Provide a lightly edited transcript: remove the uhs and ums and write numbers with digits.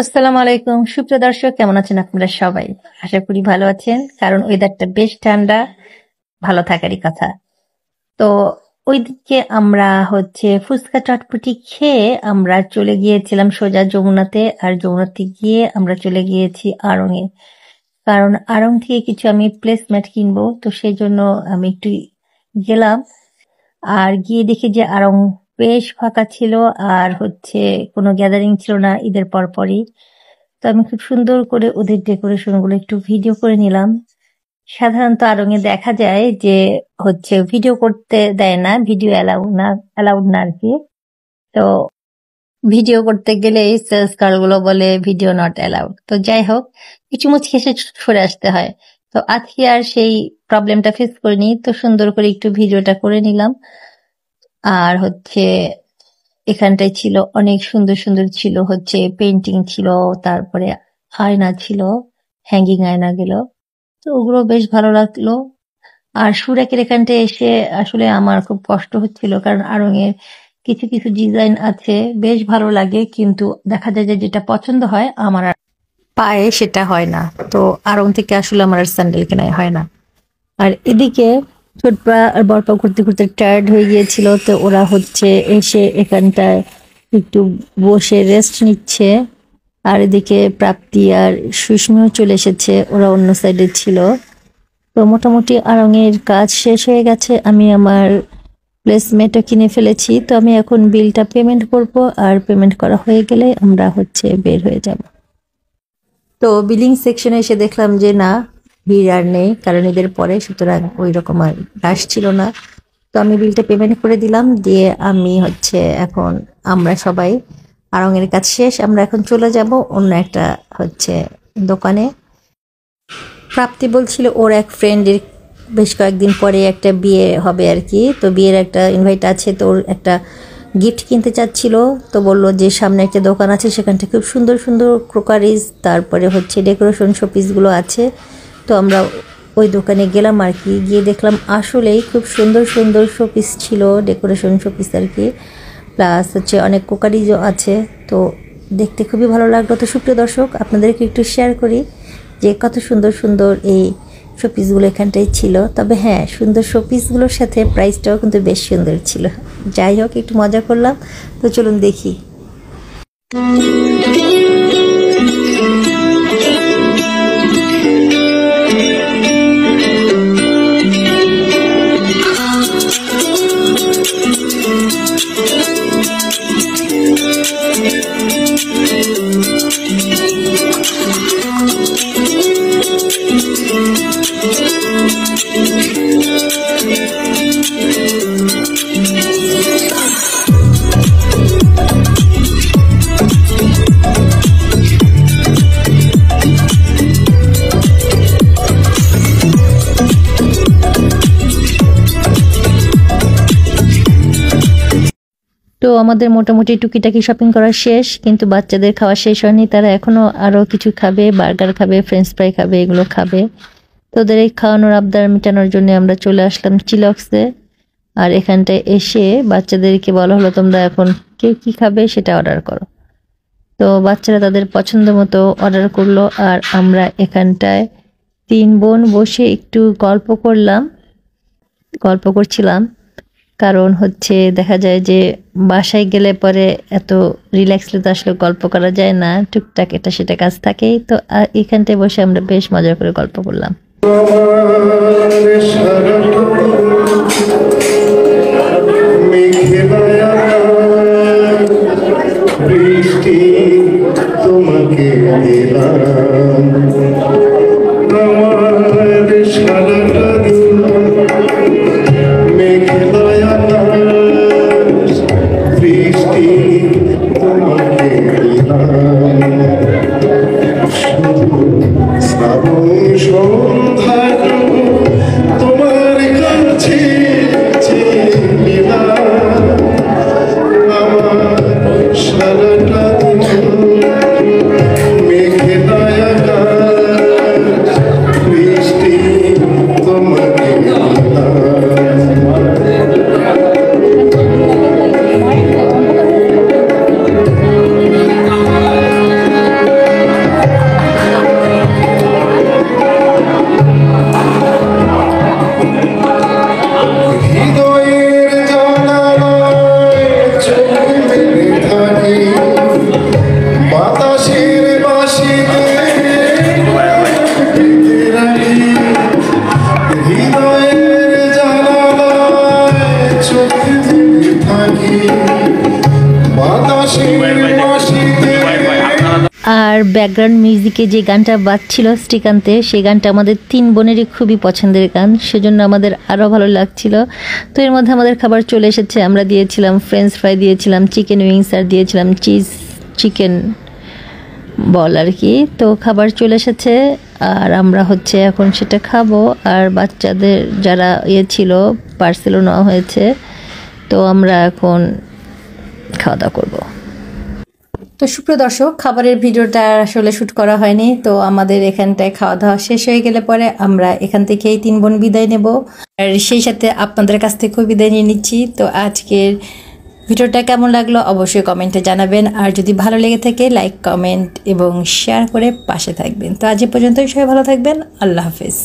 আসসালামু আলাইকুম সুপ্রিয় দর্শক, কেমন আছেন আপনারা সবাই? আশা করি ভালো আছেন, কারণ ওয়েদারটা বেশ ঠান্ডা। ভালো থাকারই কথা। তো ওইদিকে আমরা ফুচকা চটপটি খেয়ে আমরা চলে গিয়েছিলাম সোজা যমুনাতে, আর যমুনাতে গিয়ে আমরা চলে গিয়েছি আড়ংয়ে। কারণ আড়ং থেকে কিছু আমি প্লেসমেট কিনবো, তো সেই জন্য আমি একটু গেলাম। আর গিয়ে দেখি যে আড়ং বেশ ফাঁকা ছিল, আর কোনো গ্যাদারিং ছিল না ঈদের পরপরই। তো আমি খুব সুন্দর করে ওদের ডেকোরেশন গুলো একটু ভিডিও করে নিলাম। সাধারণত আড়ংয়ে দেখা যায় যে ভিডিও করতে দেয় না, ভিডিও অ্যালাউড না আর কি। তো ভিডিও করতে গেলে এই সেলস গার্ল গুলো বলে ভিডিও নট অ্যালাউড। তো যাই হোক, কিছু মুচ খেসে সরে আসতে হয়। তো আজকে আর সেই প্রবলেমটা ফেস করিনি, তো সুন্দর করে একটু ভিডিওটা করে নিলাম। আর এখানটায় ছিল অনেক সুন্দর সুন্দর ছিল পেন্টিং ছিল, তারপরে আয়না ছিল, হ্যাঙ্গিং আয়না গুলো। তো ওগুলো বেশ ভালো লাগলো। আর সুরাকের এখানটায় এসে আসলে আমার খুব কষ্ট হচ্ছিল, কারণ আড়ং এর কিছু কিছু ডিজাইন আছে বেশ ভালো লাগে, কিন্তু দেখা যায় যে যেটা পছন্দ হয় আমার আর পায়ে সেটা হয় না। তো আড়ং থেকে আসলে আমার আর স্যান্ডেল কেনাই হয় না। আর এদিকে ছোটপা আর বড়পা ঘুরতে ঘুরতে টায়ার্ড হয়ে গিয়েছিল, তো ওরা এসে এখানটায় একটু বসে রেস্ট নিচ্ছে। আর এদিকে প্রাপ্তি আর সুস্মিও চলে এসেছে, ওরা অন্য সাইডে ছিল। তো মোটামুটি আড়ংয়ের কাজ শেষ হয়ে গেছে, আমি আমার প্লেসমেটও কিনে ফেলেছি। তো আমি এখন বিলটা পেমেন্ট করব, আর পেমেন্ট করা হয়ে গেলে আমরা বের হয়ে যাব। তো বিলিং সেকশনে এসে দেখলাম যে না, ভিড় আর নেই, কারণ এদের পরে, সুতরাং ওই রকম আর রাশ ছিল না। তো আমি বিলটা পেমেন্ট করে দিলাম, দিয়ে আমি এখন আমরা সবাই আড়ংয়ের কাজ শেষ, আমরা এখন চলে যাব অন্য একটা দোকানে। প্রাপ্তি বলছিল ওর এক ফ্রেন্ডের বেশ কয়েকদিন পরে একটা বিয়ে হবে আর কি, তো বিয়ের একটা ইনভাইট আছে, তো ওর একটা গিফট কিনতে চাচ্ছিল। তো বললো যে সামনে একটা দোকান আছে, সেখানটা খুব সুন্দর সুন্দর ক্রোকারিজ, তারপরে ডেকোরেশন শোপিসগুলো আছে। তো আমরা ওই দোকানে গেলাম আর কি, গিয়ে দেখলাম আসলেই খুব সুন্দর সুন্দর শোপিস ছিল, ডেকোরেশন শোপিস আর কি, প্লাস অনেক ক্রোকারিজও আছে। তো দেখতে খুবই ভালো লাগলো। তো সুপ্রিয় দর্শক, আপনাদেরকে একটু শেয়ার করি যে কত সুন্দর সুন্দর এই শোপিসগুলো এখানটায় ছিল। তবে হ্যাঁ, সুন্দর শোপিসগুলোর সাথে প্রাইসটাও কিন্তু বেশ সুন্দর ছিল। যাই হোক, একটু মজা করলাম। তো চলুন দেখি। তো আমাদের মোটামুটি টুকিটাকি শপিং করা শেষ, কিন্তু বাচ্চাদের খাওয়া শেষ হয়নি, তারা এখনো আরো কিছু খাবে, বার্গার খাবে, ফ্রেঞ্চ ফ্রাই খাবে, এগুলো খাবে। তো ওদের এই খাওয়ানোর আবদার মেটানোর জন্য আমরা চলে আসলাম চিলক্সে। আর এখানটায় এসে বাচ্চাদেরকে বলা হলো তোমরা এখন কে কি খাবে সেটা অর্ডার করো। তো বাচ্চারা তাদের পছন্দ মতো অর্ডার করলো, আর আমরা এখানটায় 3 বোন বসে একটু গল্প করছিলাম। কারণ দেখা যায় যে বাসায় গেলে পরে এত রিল্যাক্সলি তো আসলে গল্প করা যায় না, টুকটাক এটা সেটা কাজ থাকেই। তো এখানটায় বসে আমরা বেশ মজা করে গল্প করলাম। তোমাকে আর ব্যাকগ্রাউন্ড মিউজিকে যে গানটা বাজছিল শ্রীকান্তের, সেই গানটা আমাদের 3 বোনেরই খুবই পছন্দের গান, সেজন্য আমাদের আরও ভালো লাগছিল। তো এর মধ্যে আমাদের খাবার চলে এসেছে। আমরা দিয়েছিলাম ফ্রেঞ্চ ফ্রাই, দিয়েছিলাম চিকেন উইংস, আর দিয়েছিলাম চিজ চিকেন বল আর কি। তো খাবার চলে এসেছে আর আমরা হচ্ছে এখন সেটা খাবো। আর বাচ্চাদের যারা ছিল পার্সেলও নেওয়া হয়েছে, তো আমরা এখন খাওয়া দাওয়া করবো। তো সুপ্রিয় দর্শক, খাবারের ভিডিওটা আসলে শ্যুট করা হয়নি। তো আমাদের এখানটায় খাওয়া দাওয়া শেষ হয়ে গেলে পরে আমরা এখান থেকেই 3 বোন বিদায় নেব, আর সেই সাথে আপনাদের কাছ থেকেও বিদায় নিয়ে নিচ্ছি। তো আজকের ভিডিওটা কেমন লাগলো অবশ্যই কমেন্টে জানাবেন, আর যদি ভালো লেগে থাকে লাইক, কমেন্ট এবং শেয়ার করে পাশে থাকবেন। তো আজ পর্যন্তই, সবাই ভালো থাকবেন। আল্লাহ হাফেজ।